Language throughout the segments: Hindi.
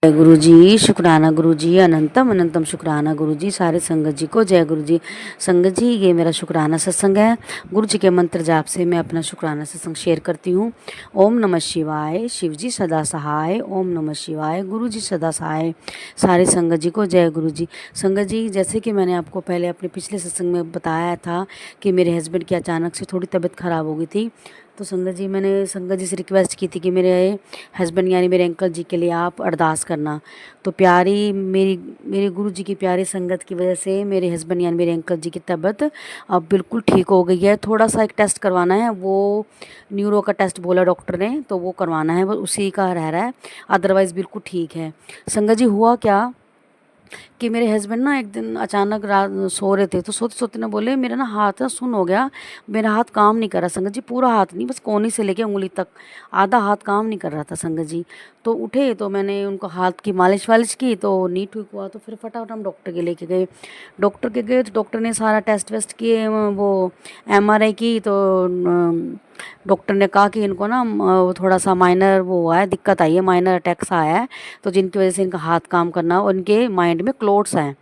जय गुरु जी, शुक्राना गुरु जी, अनंतम अनंतम शुक्राना गुरु जी। सारे संगत जी को जय गुरु जी। संगत जी, ये मेरा शुक्राना सत्संग है। गुरु जी के मंत्र जाप से मैं अपना शुक्राना सत्संग शेयर करती हूँ। ओम नमः शिवाय, शिव जी सदा सहाय। ओम नमः शिवाय, गुरु जी सदा सहाय। सारे संगत जी को जय गुरु जी। संगत जी, जैसे कि मैंने आपको पहले अपने पिछले सत्संग में बताया था कि मेरे हस्बैंड की अचानक से थोड़ी तबीयत ख़राब हो गई थी, तो संगत जी मैंने संगत जी से रिक्वेस्ट की थी कि मेरे हस्बैंड यानी मेरे अंकल जी के लिए आप अरदास करना। तो प्यारी मेरे गुरु जी की प्यारी संगत की वजह से मेरे हस्बैंड यानी मेरे अंकल जी की तबीयत अब बिल्कुल ठीक हो गई है। थोड़ा सा एक टेस्ट करवाना है, वो न्यूरो का टेस्ट बोला डॉक्टर ने, तो वो करवाना है, वो उसी का रह रहा है, अदरवाइज़ बिल्कुल ठीक है। संगत जी, हुआ क्या कि मेरे हस्बैंड ना एक दिन अचानक रात सो रहे थे, तो सोते सोते ना बोले मेरा ना हाथ ना सुन्न हो गया, मेरा हाथ काम नहीं कर रहा। संगत जी, पूरा हाथ नहीं, बस कोहनी से लेके उंगली तक आधा हाथ काम नहीं कर रहा था संगत जी। तो उठे तो मैंने उनको हाथ की मालिश वालिश की तो नहीं ठीक हुआ, तो फिर फटाफट हम डॉक्टर के लेके गए। डॉक्टर के गए तो डॉक्टर ने सारा टेस्ट वेस्ट किए, वो MRI की, तो डॉक्टर ने कहा कि इनको ना वो थोड़ा सा माइनर वो हुआ है, दिक्कत आई है, माइनर अटैक सा आया है, तो जिनकी वजह से इनका हाथ काम करना और इनके माइंड में क्लोट्स हैं।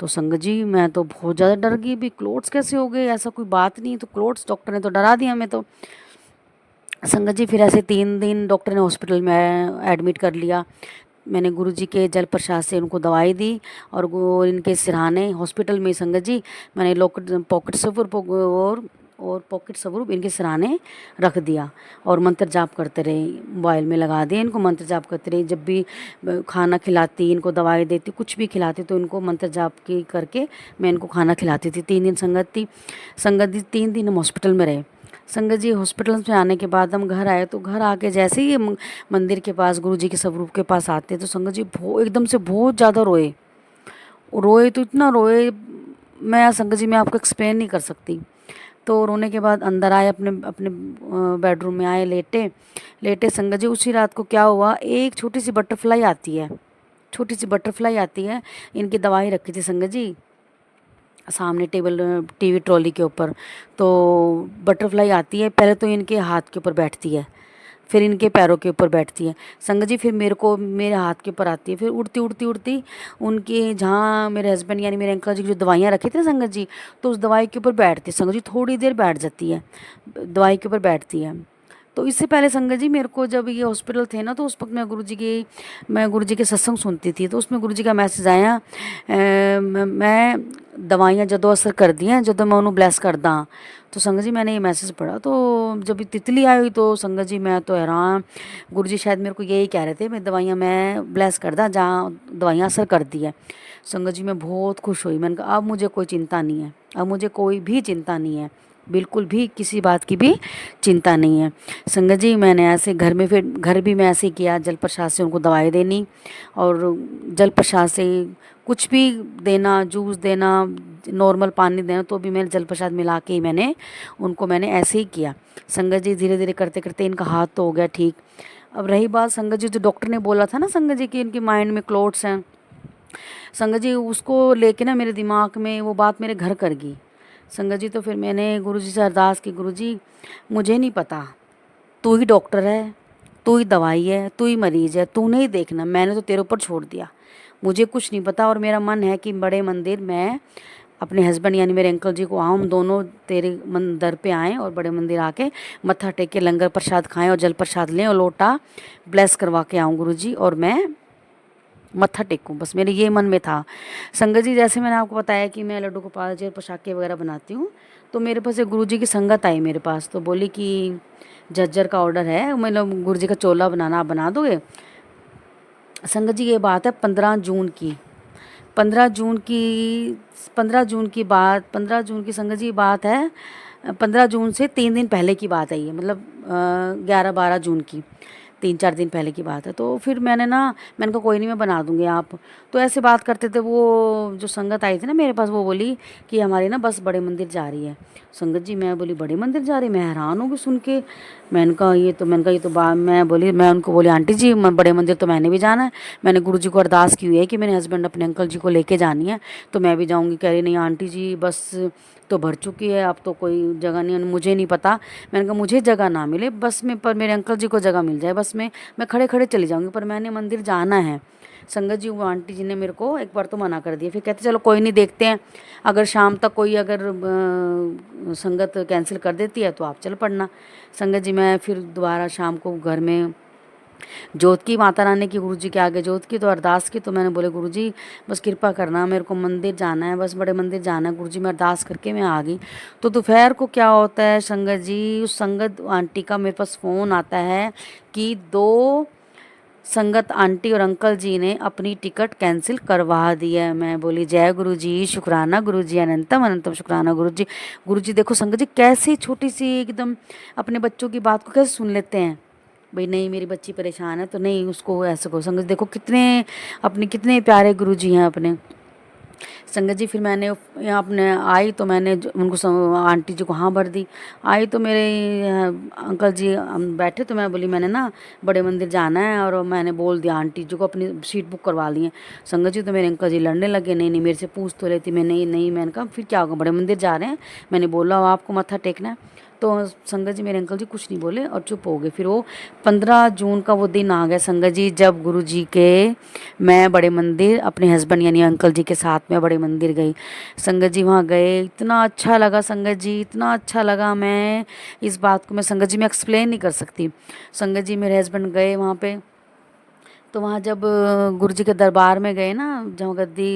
तो संगत जी, मैं तो बहुत ज़्यादा डर गई, भी क्लोट्स कैसे हो गए, ऐसा कोई बात नहीं, तो क्लोट्स डॉक्टर ने तो डरा दिया हमें। तो संगत जी, फिर ऐसे 3 दिन डॉक्टर ने हॉस्पिटल में एडमिट कर लिया। मैंने गुरु जी के जल प्रसाद से उनको दवाई दी, और इनके सिरहाने हॉस्पिटल में संगत जी मैंने पॉकेट स्वरूप और पॉकेट स्वरूप इनके सिरहाने रख दिया, और मंत्र जाप करते रहे, मोबाइल में लगा दिए इनको, मंत्र जाप करते रहे। जब भी खाना खिलाती, इनको दवाई देती, कुछ भी खिलाती, तो इनको मंत्र जाप की करके मैं इनको खाना खिलाती थी। 3 दिन संगत जी 3 दिन हम हॉस्पिटल में रहे। संगत जी, हॉस्पिटल से आने के बाद हम घर आए, तो घर आके जैसे ही मंदिर के पास गुरु जी के स्वरूप के पास आते, तो संगत जी एकदम से बहुत ज़्यादा रोए। रोए तो इतना रोए, मैं संगत जी मैं आपको एक्सप्लेन नहीं कर सकती। तो रोने के बाद अंदर आए, अपने अपने बेडरूम में आए, लेटे लेटे संगत जी, उसी रात को क्या हुआ, एक छोटी सी बटरफ्लाई आती है, छोटी सी बटरफ्लाई आती है। इनकी दवाई रखी थी संगत जी सामने टेबल, टीवी ट्रॉली के ऊपर। तो बटरफ्लाई आती है, पहले तो इनके हाथ के ऊपर बैठती है, फिर इनके पैरों के ऊपर बैठती है संगत जी, फिर मेरे हाथ के ऊपर आती है, फिर उड़ती उड़ती उड़ती उनके जहाँ मेरे हस्बैंड यानी मेरे अंकल जी की जो दवाइयाँ रखी थी ना संगत जी, तो उस दवाई के ऊपर बैठती है संगत जी, थोड़ी देर बैठ जाती है, दवाई के ऊपर बैठती है। तो इससे पहले संगत जी, मेरे को जब ये हॉस्पिटल थे ना, तो उस वक्त मैं गुरु जी के सत्संग सुनती थी, तो उसमें गुरु जी का मैसेज आया, मैं दवाइयाँ जदों असर कर दी हैं, जदों मैं उन्होंने ब्लैस करदा। तो संगत जी, मैंने ये मैसेज पढ़ा, तो जब ये तितली आई हुई, तो संगत जी मैं तो हैरान, गुरु जी शायद मेरे को यही कह रहे थे, मैं दवाइयाँ मैं ब्लैस करदा जहाँ दवाइयाँ असर कर दी है। संगत जी, मैं बहुत खुश हुई, मैंने कहा अब मुझे कोई चिंता नहीं है, अब मुझे कोई भी चिंता नहीं है, बिल्कुल भी किसी बात की भी चिंता नहीं है। संगत जी, मैंने ऐसे घर में, फिर घर भी मैं ऐसे ही किया, जल प्रसाद से उनको दवाई देनी, और जल प्रसाद से कुछ भी देना, जूस देना, नॉर्मल पानी देना, तो भी मैंने जल प्रसाद मिला के ही मैंने ऐसे ही किया। संगत जी, धीरे धीरे करते करते इनका हाथ तो हो गया ठीक। अब रही बात संगत जी, जो डॉक्टर ने बोला था ना संगत जी कि इनकी माइंड में क्लोट्स हैं, संगत जी उसको लेके ना मेरे दिमाग में वो बात मेरे घर कर गई संगत जी। तो फिर मैंने गुरु जी से अरदास की, गुरु जी मुझे नहीं पता, तू ही डॉक्टर है, तू ही दवाई है, तू ही मरीज है, तूने ही देखना, मैंने तो तेरे ऊपर छोड़ दिया, मुझे कुछ नहीं पता। और मेरा मन है कि बड़े मंदिर मैं अपने हस्बैंड यानी मेरे अंकल जी को आऊँ, हम दोनों तेरे मंदिर पे आएँ, और बड़े मंदिर आके मत्था टेक के लंगर प्रसाद खाएं, और जल प्रसाद लें, और लोटा ब्लेस करवा के आऊँ गुरु जी, और मैं मत्था टेकूं, बस मेरे ये मन में था। संगत जी, जैसे मैंने आपको बताया कि मैं लड्डू गोपाल जी और पोशाकें वगैरह बनाती हूँ, तो मेरे पास एक गुरु जी की संगत आई मेरे पास, तो बोली कि जज्जर का ऑर्डर है, मतलब गुरु जी का चोला बनाना, आप बना दोगे। संगत जी, ये बात है 15 जून की, 15 जून की 15 जून की बात, 15 जून की संगत जी बात है, 15 जून से 3 दिन पहले की बात है ये, मतलब 11-12 जून की, 3-4 दिन पहले की बात है। तो फिर मैंने कहा कोई नहीं, मैं बना दूंगी आप। तो ऐसे बात करते थे, वो जो संगत आई थी ना मेरे पास, वो बोली कि हमारी ना बस बड़े मंदिर जा रही है। संगत जी, मैं बोली बड़े मंदिर जा रही, मैं हैरान होगी सुन के। मैंने कहा ये तो बात, मैं उनको बोली आंटी जी, बड़े मंदिर तो मैंने भी जाना है, मैंने गुरु जी को अरदास की हुई है कि मेरे हस्बैंड अपने अंकल जी को लेके जानी है, तो मैं भी जाऊँगी। कह रही नहीं आंटी जी, बस तो भर चुकी है, अब तो कोई जगह नहीं है, मुझे नहीं पता। मैंने कहा मुझे जगह ना मिले बस में, पर मेरे अंकल जी को जगह मिल जाए, बस में मैं खड़े खड़े चली जाऊंगी, पर मैंने मंदिर जाना है। संगत जी वो आंटी जी ने मेरे को एक बार तो मना कर दिया, फिर कहते चलो कोई नहीं, देखते हैं, अगर शाम तक कोई अगर संगत कैंसिल कर देती है तो आप चल पड़ना। संगत जी मैं फिर दोबारा शाम को घर में जोत की, माता रानी की, गुरु जी के आगे जोत की, तो अरदास की। तो मैंने बोले गुरु जी बस कृपा करना, मेरे को मंदिर जाना है, बस बड़े मंदिर जाना है गुरु जी। मैं अरदास करके मैं आ गई। तो दोपहर को क्या होता है संगत जी, उस संगत आंटी का मेरे पास फ़ोन आता है कि 2 संगत आंटी और अंकल जी ने अपनी टिकट कैंसिल करवा दी है। मैं बोली जय गुरु जी, शुक्राना गुरु जी, अनंतम अनंतम शुक्राना गुरु जी। गुरु जी देखो संगत जी कैसी छोटी सी एकदम अपने बच्चों की बात को कैसे सुन लेते हैं। भाई नहीं मेरी बच्ची परेशान है तो नहीं उसको ऐसे को। संगत जी देखो कितने अपने कितने प्यारे गुरु जी हैं अपने। संगत जी फिर मैंने यहाँ अपने आई तो मैंने उनको आंटी जी को हाँ भर दी। आई तो मेरे अंकल जी बैठे, तो मैं बोली मैंने ना बड़े मंदिर जाना है, और मैंने बोल दिया आंटी जी को अपनी सीट बुक करवा ली है। संगत जी तो मेरे अंकल जी लड़ने लगे, नहीं नहीं मेरे से पूछ तो लेती, मैं नहीं नहीं, मैंने कहा फिर क्या होगा, बड़े मंदिर जा रहे हैं, मैंने बोला आपको मत्था टेकना है। तो संगत जी मेरे अंकल जी कुछ नहीं बोले और चुप हो गए। फिर वो 15 जून का वो दिन आ गया संगत जी, जब गुरु जी के मैं बड़े मंदिर अपने हस्बैंड यानी अंकल जी के साथ में बड़े मंदिर गई। संगत जी वहाँ गए, इतना अच्छा लगा संगत जी, इतना अच्छा लगा, मैं इस बात को मैं संगत जी में एक्सप्लेन नहीं कर सकती। संगत जी मेरे हस्बैंड गए वहाँ पे, तो वहाँ जब गुरु जी के दरबार में गए ना, जहाँ गद्दी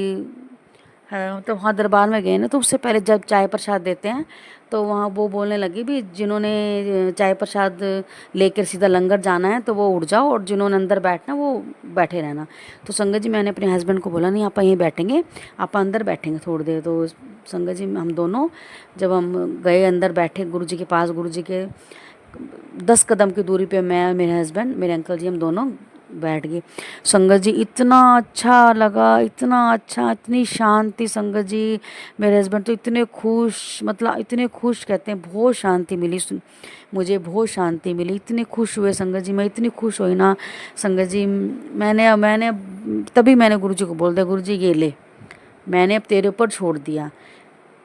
है तो वहाँ दरबार में गए ना, तो उससे पहले जब चाय प्रसाद देते हैं तो वहाँ वो बोलने लगी भी जिन्होंने चाय प्रसाद लेकर सीधा लंगर जाना है तो वो उठ जाओ, और जिन्होंने अंदर बैठना वो बैठे रहना। तो संगत जी मैंने अपने हस्बैंड को बोला नहीं आप यहीं बैठेंगे, आप अंदर बैठेंगे थोड़ी देर। तो संगत जी हम दोनों जब हम गए अंदर बैठे गुरु जी के पास, गुरु जी के 10 कदम की दूरी पे मैं, मेरे हस्बैंड, मेरे अंकल जी, हम दोनों बैठ गए। संगत जी इतना अच्छा लगा, इतना अच्छा, इतनी शांति संगत जी। मेरे हस्बैंड तो इतने खुश, मतलब इतने खुश, कहते हैं बहुत शांति मिली, मुझे बहुत शांति मिली, इतने खुश हुए संगत जी, मैं इतनी खुश हुई ना संगत जी। मैंने मैंने तभी मैंने गुरु जी को बोल दिया गुरु जी ये ले, मैंने अब तेरे ऊपर छोड़ दिया,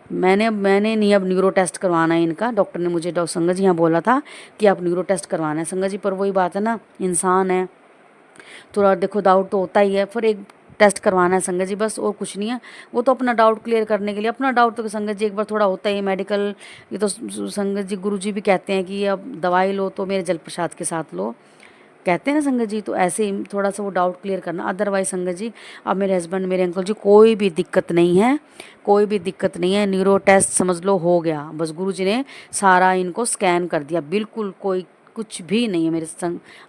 मैंने नहीं अब न्यूरो टेस्ट करवाना है इनका। डॉक्टर ने मुझे संगत जी यहाँ बोला था कि आप न्यूरो टेस्ट करवाना है संगत जी, पर वही बात है ना, इंसान है थोड़ा देखो डाउट तो होता ही है, फिर एक टेस्ट करवाना है संगत जी बस, और कुछ नहीं है। वो तो अपना डाउट क्लियर करने के लिए, अपना डाउट तो संगत जी एक बार थोड़ा होता ही है मेडिकल, ये तो संगत जी गुरु जी भी कहते हैं कि अब दवाई लो तो मेरे जल प्रसाद के साथ लो, कहते हैं ना संगत जी, तो ऐसे ही थोड़ा सा वो डाउट क्लियर करना। अदरवाइज संगत जी अब मेरे हस्बैंड मेरे अंकल जी कोई भी दिक्कत नहीं है, कोई भी दिक्कत नहीं है, न्यूरो टेस्ट समझ लो हो गया, बस गुरु जी ने सारा इनको स्कैन कर दिया, बिल्कुल कोई कुछ भी नहीं है मेरे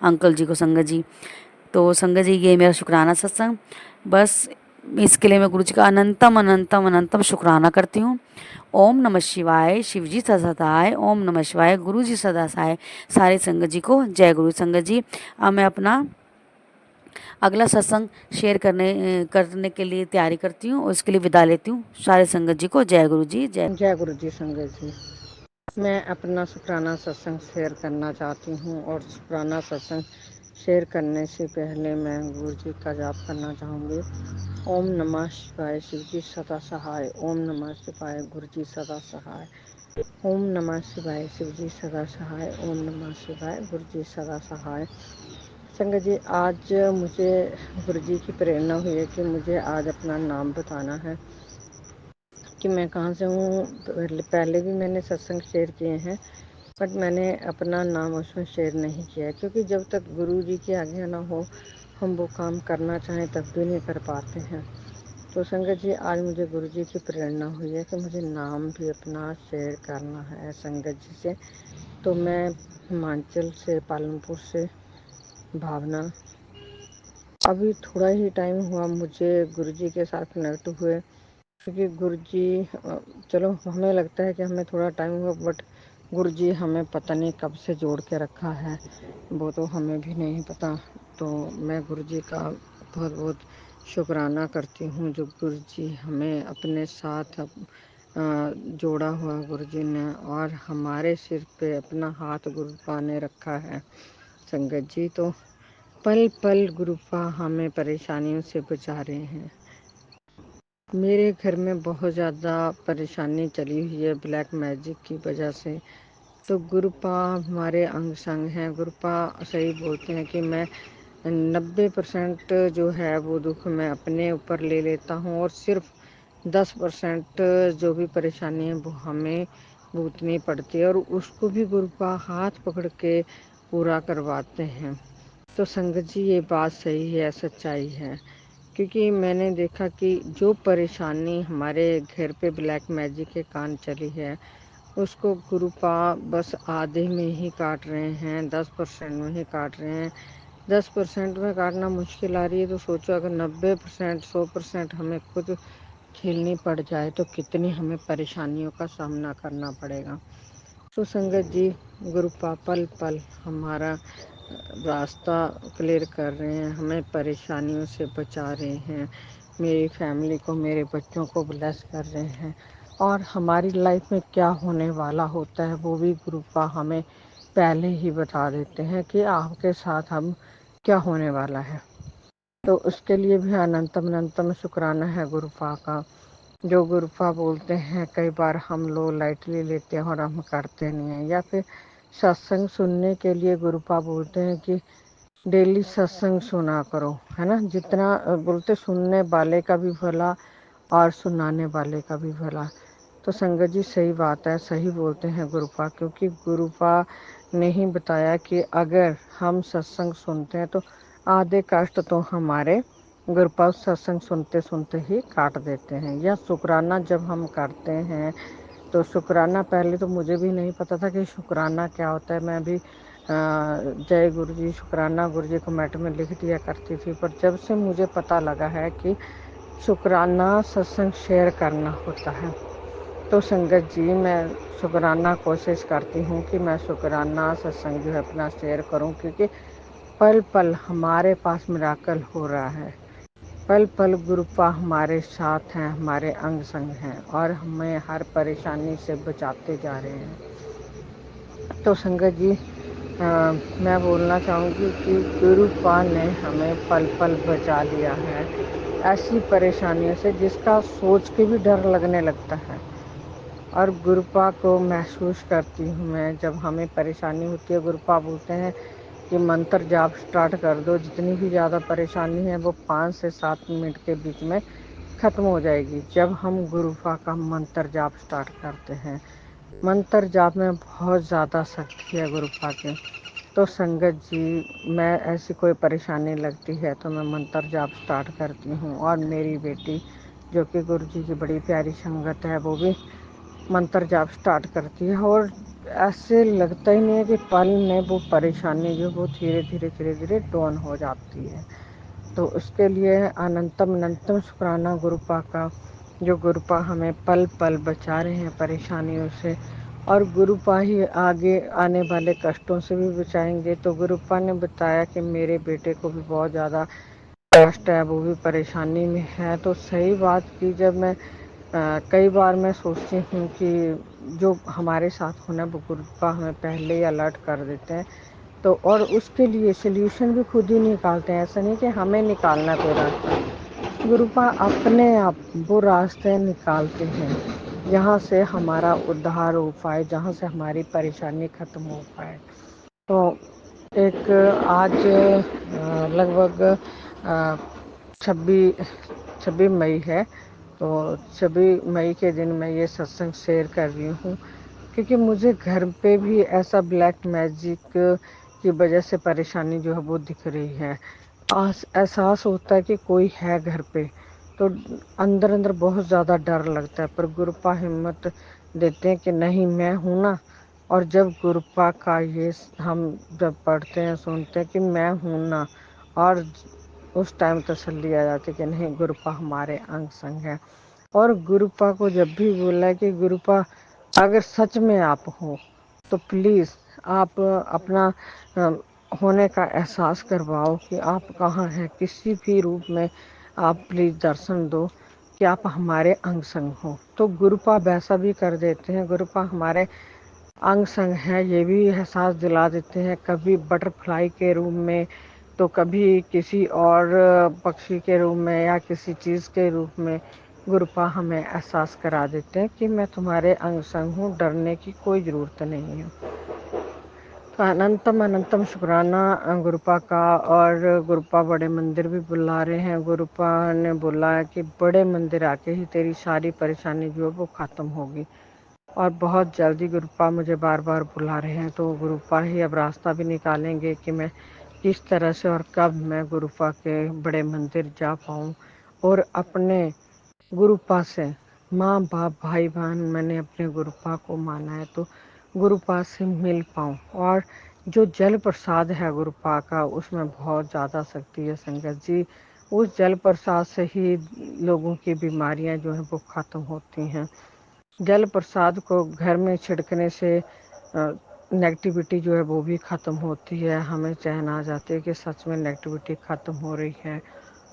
अंकल जी को संगत जी। तो संगत जी ये मेरा शुक्राना सत्संग, बस इसके लिए मैं गुरु जी का अनंतम अनंतम अनंतम शुक्राना करती हूँ। ओम नमः शिवाय, शिव जी सदा सहाय, ओम नमः शिवाय, गुरु जी सदा सहाय। सारे संगत जी को जय गुरु। संगत जी अब मैं अपना अगला सत्संग शेयर करने के लिए तैयारी करती हूँ और इसके लिए विदा लेती हूँ। सारे संगत जी को जय गुरु जी, जय गुरु जी। संगत जी मैं अपना शुक्राना सत्संग शेयर करना चाहती हूँ, और शुक्राना सत्संग शेयर करने से पहले मैं गुरु जी का जाप करना चाहूँगी। ओम नमः शिवाय, शिव जी सदा सहाय, ओम नमः शिवाय, गुरु जी सदा सहाय, ओम नमः शिवाय, शिव जी सदा सहाय, ओम नमः शिवाय, गुरु जी सदा सहाय। संगत जी आज मुझे गुरु जी की प्रेरणा हुई है कि मुझे आज अपना नाम बताना है कि मैं कहाँ से हूँ। पहले भी मैंने सत्संग शेयर किए हैं, बट मैंने अपना नाम उसमें शेयर नहीं किया, क्योंकि जब तक गुरु जी की आज्ञा ना हो हम वो काम करना चाहें तब भी नहीं कर पाते हैं। तो संगत जी आज मुझे गुरु जी की प्रेरणा हुई है कि मुझे नाम भी अपना शेयर करना है संगत जी से। तो मैं हिमाचल से, पालनपुर से भावना, अभी थोड़ा ही टाइम हुआ मुझे गुरु जी के साथ कनेक्ट हुए, क्योंकि गुरु जी चलो हमें लगता है कि हमें थोड़ा टाइम हुआ, बट गुरु जी हमें पता नहीं कब से जोड़ के रखा है, वो तो हमें भी नहीं पता। तो मैं गुरु जी का बहुत बहुत शुक्राना करती हूँ जो गुरु जी हमें अपने साथ जोड़ा हुआ गुरु जी ने, और हमारे सिर पे अपना हाथ गुरु पा ने रखा है संगत जी। तो पल पल गुरु पा हमें परेशानियों से बचा रहे हैं। मेरे घर में बहुत ज़्यादा परेशानी चली हुई है ब्लैक मैजिक की वजह से। तो गुरुपा हमारे अंग संग हैं। गुरुपा सही बोलते हैं कि मैं 90% जो है वो दुख मैं अपने ऊपर ले लेता हूँ और सिर्फ 10% जो भी परेशानी है वो हमें भुगतनी पड़ती है और उसको भी गुरु का हाथ पकड़ के पूरा करवाते हैं। तो संगत जी ये बात सही है, सच्चाई है, क्योंकि मैंने देखा कि जो परेशानी हमारे घर पे ब्लैक मैजिक के कारण चली है उसको गुरुपा बस आधे में ही काट रहे हैं, 10% में ही काट रहे हैं। 10% में काटना मुश्किल आ रही है तो सोचो अगर 90% 100% हमें खुद झेलनी पड़ जाए तो कितनी हमें परेशानियों का सामना करना पड़ेगा। तो संगत जी गुरुपा पल पल हमारा रास्ता क्लियर कर रहे हैं, हमें परेशानियों से बचा रहे हैं, मेरी फैमिली को, मेरे बच्चों को ब्लेस कर रहे हैं और हमारी लाइफ में क्या होने वाला होता है वो भी गुरुपा हमें पहले ही बता देते हैं कि आपके साथ हम क्या होने वाला है। तो उसके लिए भी अनंतम अनंतम शुक्राना है गुरुपा का। जो गुरुपा बोलते हैं कई बार हम लोग लाइटली लेते हैं और हम करते नहीं हैं, या फिर सत्संग सुनने के लिए गुरुपा बोलते हैं कि डेली सत्संग सुना करो, है ना। जितना बोलते सुनने वाले का भी भला और सुनाने वाले का भी भला। तो संगत जी सही बात है, सही बोलते हैं गुरुपा, क्योंकि गुरुपा ने ही बताया कि अगर हम सत्संग सुनते हैं तो आधे कष्ट तो हमारे गुरुपा सत्संग सुनते सुनते ही काट देते हैं। या शुक्राना जब हम करते हैं तो शुक्राना, पहले तो मुझे भी नहीं पता था कि शुक्राना क्या होता है। मैं भी जय गुरु जी, शुक्राना गुरु जी को मैट में लिख दिया करती थी, पर जब से मुझे पता लगा है कि शुक्राना सत्संग शेयर करना होता है तो संगत जी मैं शुक्राना कोशिश करती हूँ कि मैं शुक्राना सत्संग जो है अपना शेयर करूँ, क्योंकि पल पल हमारे पास मिराकल हो रहा है। पल पल गुरुपा हमारे साथ हैं, हमारे अंग संग हैं और हमें हर परेशानी से बचाते जा रहे हैं। तो संगत जी मैं बोलना चाहूँगी कि गुरुपा ने हमें पल पल बचा लिया है ऐसी परेशानियों से जिसका सोच के भी डर लगने लगता है। और गुरुपा को महसूस करती हूँ मैं, जब हमें परेशानी होती है गुरुपा बोलते हैं कि मंत्र जाप स्टार्ट कर दो, जितनी भी ज़्यादा परेशानी है वो 5 से 7 मिनट के बीच में ख़त्म हो जाएगी जब हम गुरुपा का मंत्र जाप स्टार्ट करते हैं। मंत्र जाप में बहुत ज़्यादा शक्ति है गुरुपा के। तो संगत जी मैं ऐसी कोई परेशानी लगती है तो मैं मंत्र जाप स्टार्ट करती हूँ और मेरी बेटी जो कि गुरु जी की बड़ी प्यारी संगत है वो भी मंत्र जाप स्टार्ट करती है और ऐसे लगता ही नहीं है कि पल में वो परेशानी जो वो धीरे धीरे धीरे धीरे डाउन हो जाती है। तो उसके लिए अनंतम अनंतम शुक्राना गुरुपा का, जो गुरुपा हमें पल पल बचा रहे हैं परेशानियों से और गुरुपा ही आगे आने वाले कष्टों से भी बचाएंगे। तो गुरुपा ने बताया कि मेरे बेटे को भी बहुत ज़्यादा कष्ट है, वो भी परेशानी में है। तो सही बात की, जब मैं कई बार मैं सोचती हूँ कि जो हमारे साथ होना वो गुरुपा हमें पहले ही अलर्ट कर देते हैं, तो और उसके लिए सल्यूशन भी खुद ही निकालते हैं। ऐसा नहीं कि हमें निकालना कोई रास्ता, गुरुपा अपने आप वो रास्ते निकालते हैं जहाँ से हमारा उद्धार हो पाए, जहाँ से हमारी परेशानी खत्म हो पाए। तो एक आज लगभग 26 मई है, तो 26 मई के दिन मैं ये सत्संग शेयर कर रही हूँ, क्योंकि मुझे घर पे भी ऐसा ब्लैक मैजिक की वजह से परेशानी जो है वो दिख रही है। एहसास होता है कि कोई है घर पे, तो अंदर अंदर बहुत ज़्यादा डर लगता है, पर गुरुपा हिम्मत देते हैं कि नहीं मैं हूँ ना। और जब गुरुपा का ये हम जब पढ़ते हैं सुनते हैं कि मैं हूँ ना, और उस टाइम तसल्ली आ जाती कि नहीं गुरुपा हमारे अंग संग है। और गुरुपा को जब भी बोला है कि गुरुपा अगर सच में आप हो तो प्लीज़ आप अपना होने का एहसास करवाओ कि आप कहाँ हैं, किसी भी रूप में आप प्लीज़ दर्शन दो कि आप हमारे अंग संग हो। तो गुरुपा वैसा भी कर देते हैं, गुरुपा हमारे अंग संग है ये भी एहसास दिला देते हैं, कभी बटरफ्लाई के रूप में तो कभी किसी और पक्षी के रूप में या किसी चीज़ के रूप में गुरुपा हमें एहसास करा देते हैं कि मैं तुम्हारे अंग संग हूँ, डरने की कोई ज़रूरत नहीं है। अनंतम अनंतम शुक्राना गुरुपा का। और गुरुपा बड़े मंदिर भी बुला रहे हैं। गुरुपा ने बोला है कि बड़े मंदिर आके ही तेरी सारी परेशानी जो है वो ख़त्म होगी। और बहुत जल्दी गुरुपा मुझे बार बार बुला रहे हैं, तो गुरुपा ही अब रास्ता भी निकालेंगे कि मैं किस तरह से और कब मैं गुरुपा के बड़े मंदिर जा पाऊँ और अपने गुरुपा से माँ बाप भाई बहन मैंने अपने गुरुपा को माना है, तो गुरुपा से मिल पाऊँ। और जो जल प्रसाद है गुरुपा का, उसमें बहुत ज़्यादा शक्ति है संगत जी। उस जल प्रसाद से ही लोगों की बीमारियां जो हैं वो ख़त्म होती हैं। जल प्रसाद को घर में छिड़कने से नेगेटिविटी जो है वो भी ख़त्म होती है। हमें चैन आ जाती है कि सच में नेगेटिविटी ख़त्म हो रही है।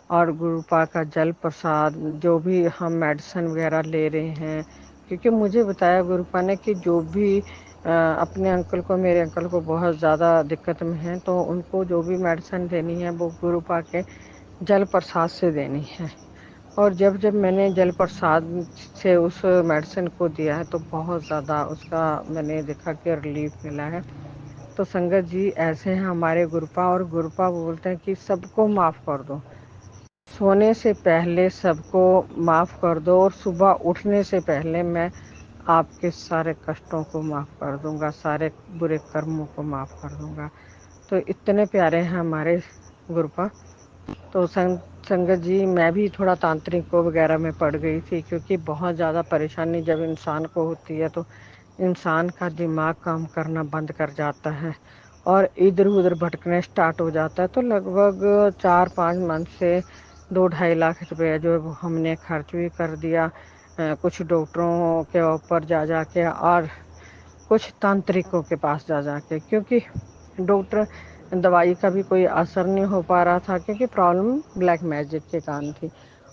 और गुरुपा का जल प्रसाद, जो भी हम मेडिसिन वगैरह ले रहे हैं, क्योंकि मुझे बताया गुरुपा ने कि जो भी अपने अंकल को, मेरे अंकल को बहुत ज़्यादा दिक्कत में है, तो उनको जो भी मेडिसिन देनी है वो गुरुपा के जल प्रसाद से देनी है। और जब जब मैंने जल प्रसाद से उस मेडिसिन को दिया है तो बहुत ज़्यादा उसका मैंने देखा कि रिलीफ मिला है। तो संगत जी ऐसे हैं हमारे गुरुपा। और गुरुपा बोलते हैं कि सबको माफ़ कर दो, सोने से पहले सबको माफ़ कर दो, और सुबह उठने से पहले मैं आपके सारे कष्टों को माफ़ कर दूंगा, सारे बुरे कर्मों को माफ़ कर दूंगा। तो इतने प्यारे हैं हमारे गुरुपा। तो संगत जी मैं भी थोड़ा तांत्रिक वगैरह में पड़ गई थी, क्योंकि बहुत ज़्यादा परेशानी जब इंसान को होती है तो इंसान का दिमाग काम करना बंद कर जाता है और इधर उधर भटकने स्टार्ट हो जाता है। तो लगभग 4-5 मंथ से 2-2.5 लाख रुपया जो है वो हमने खर्च भी कर दिया, कुछ डॉक्टरों के ऊपर जा जा के और कुछ तांत्रिकों के पास जा जा के, क्योंकि डॉक्टर दवाई का भी कोई असर नहीं हो पा रहा था, क्योंकि प्रॉब्लम ब्लैक मैजिक के कारण थी।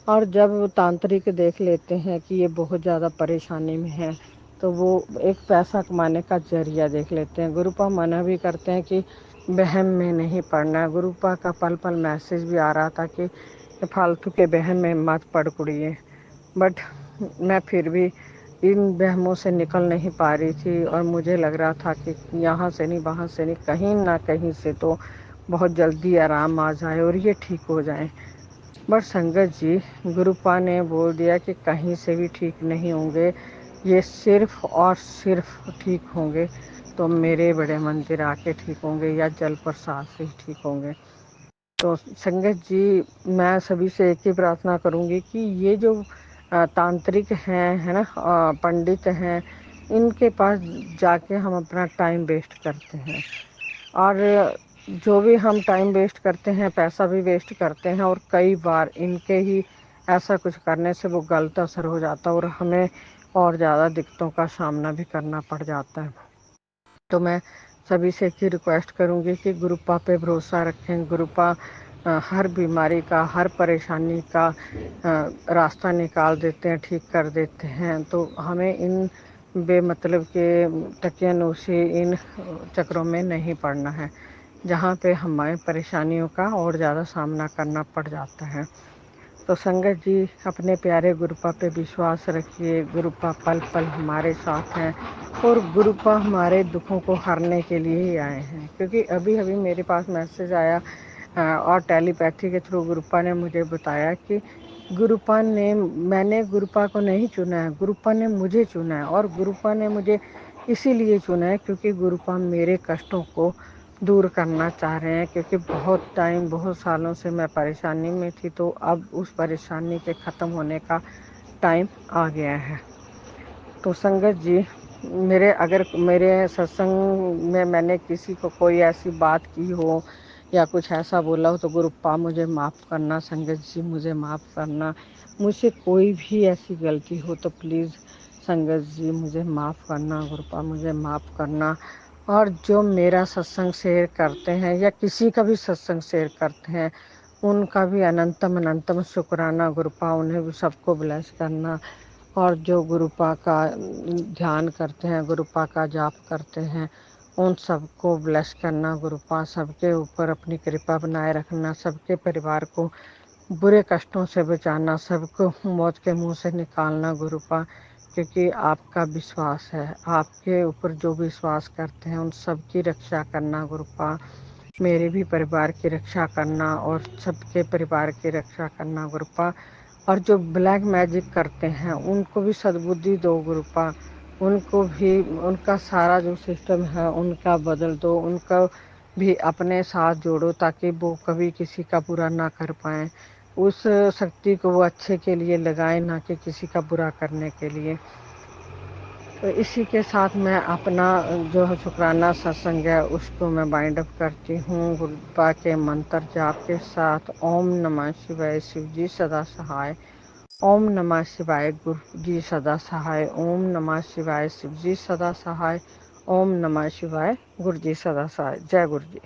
और जब तांत्रिक देख लेते हैं कि ये बहुत ज़्यादा परेशानी में है, तो वो एक पैसा कमाने का जरिया देख लेते हैं। गुरुपा मना भी करते हैं कि बहम में नहीं पड़ना। गुरुपा का पल पल मैसेज भी आ रहा था कि फालतू के बहम में मत पड़ कुड़िए, बट मैं फिर भी इन वहमों से निकल नहीं पा रही थी। और मुझे लग रहा था कि यहाँ से नहीं वहाँ से नहीं, कहीं ना कहीं से तो बहुत जल्दी आराम आ जाए और ये ठीक हो जाए। बट संगत जी गुरुपा ने बोल दिया कि कहीं से भी ठीक नहीं होंगे, ये सिर्फ और सिर्फ ठीक होंगे तो मेरे बड़े मंदिर आके ठीक होंगे या जल प्रसाद से ही ठीक होंगे। तो संगत जी मैं सभी से एक ही प्रार्थना करूंगी कि ये जो तांत्रिक हैं, है ना, पंडित हैं, इनके पास जाके हम अपना टाइम वेस्ट करते हैं। और जो भी हम टाइम वेस्ट करते हैं, पैसा भी वेस्ट करते हैं, और कई बार इनके ही ऐसा कुछ करने से वो गलत असर हो जाता है और हमें और ज़्यादा दिक्कतों का सामना भी करना पड़ जाता है। तो मैं सभी से एक ही रिक्वेस्ट करूंगी कि गुरुपा पे भरोसा रखें। गुरुपा हर बीमारी का, हर परेशानी का रास्ता निकाल देते हैं, ठीक कर देते हैं। तो हमें इन बेमतलब के तकियानूसी इन चक्रों में नहीं पड़ना है, जहाँ पे हमें परेशानियों का और ज़्यादा सामना करना पड़ जाता है। तो संगत जी अपने प्यारे गुरुपा पे विश्वास रखिए। गुरुपा पल पल हमारे साथ हैं और गुरुपा हमारे दुखों को हरने के लिए ही आए हैं। क्योंकि अभी अभी मेरे पास मैसेज आया और टेलीपैथी के थ्रू गुरुपा ने मुझे बताया कि गुरुपा ने, मैंने गुरुपा को नहीं चुना है, गुरुपा ने मुझे चुना है। और गुरुपा ने मुझे इसीलिए चुना है क्योंकि गुरुपा मेरे कष्टों को दूर करना चाह रहे हैं। क्योंकि बहुत टाइम, बहुत सालों से मैं परेशानी में थी, तो अब उस परेशानी के ख़त्म होने का टाइम आ गया है। तो संगत जी अगर मेरे सत्संग में मैंने किसी को कोई ऐसी बात की हो या कुछ ऐसा बोला हो तो गुरुपा मुझे माफ़ करना। संगत जी मुझे माफ़ करना। मुझसे कोई भी ऐसी गलती हो तो प्लीज़ संगत जी मुझे माफ़ करना। गुरुपा मुझे माफ़ करना। और जो मेरा सत्संग शेयर करते हैं या किसी का भी सत्संग शेयर करते हैं, उनका भी अनंतम अनंतम शुक्राना। गुरुपा उन्हें भी सबको ब्लेस करना। और जो गुरुपा का ध्यान करते हैं, गुरुपा का जाप करते हैं, उन सबको ब्लेस करना। गुरुपा सबके ऊपर अपनी कृपा बनाए रखना, सबके परिवार को बुरे कष्टों से बचाना, सबको मौत के मुंह से निकालना। गुरुपा क्योंकि आपका विश्वास है, आपके ऊपर जो विश्वास करते हैं उन सबकी रक्षा करना गुरुपा, मेरे भी परिवार की रक्षा करना और सबके परिवार की रक्षा करना गुरुपा। और जो ब्लैक मैजिक करते हैं उनको भी सद्बुद्धि दो गुरुपा, उनको भी उनका सारा जो सिस्टम है उनका बदल दो, उनका भी अपने साथ जोड़ो ताकि वो कभी किसी का बुरा ना कर पाएँ। उस शक्ति को वो अच्छे के लिए लगाएँ, ना कि किसी का बुरा करने के लिए। तो इसी के साथ मैं अपना जो है शुक्राना सत्संग है उसको मैं वाइंड अप करती हूँ गुरुपा के मंत्र जाप के साथ। ओम नमः शिवाय, शिव जी सदा सहाय। ओम नमः शिवाय, गुरु जी सदा सहाय। ओम नमः शिवाय, शिव जी सदा सहाय। ओम नमः शिवाय, गुरु जी सदा सहाय। जय गुरु जी।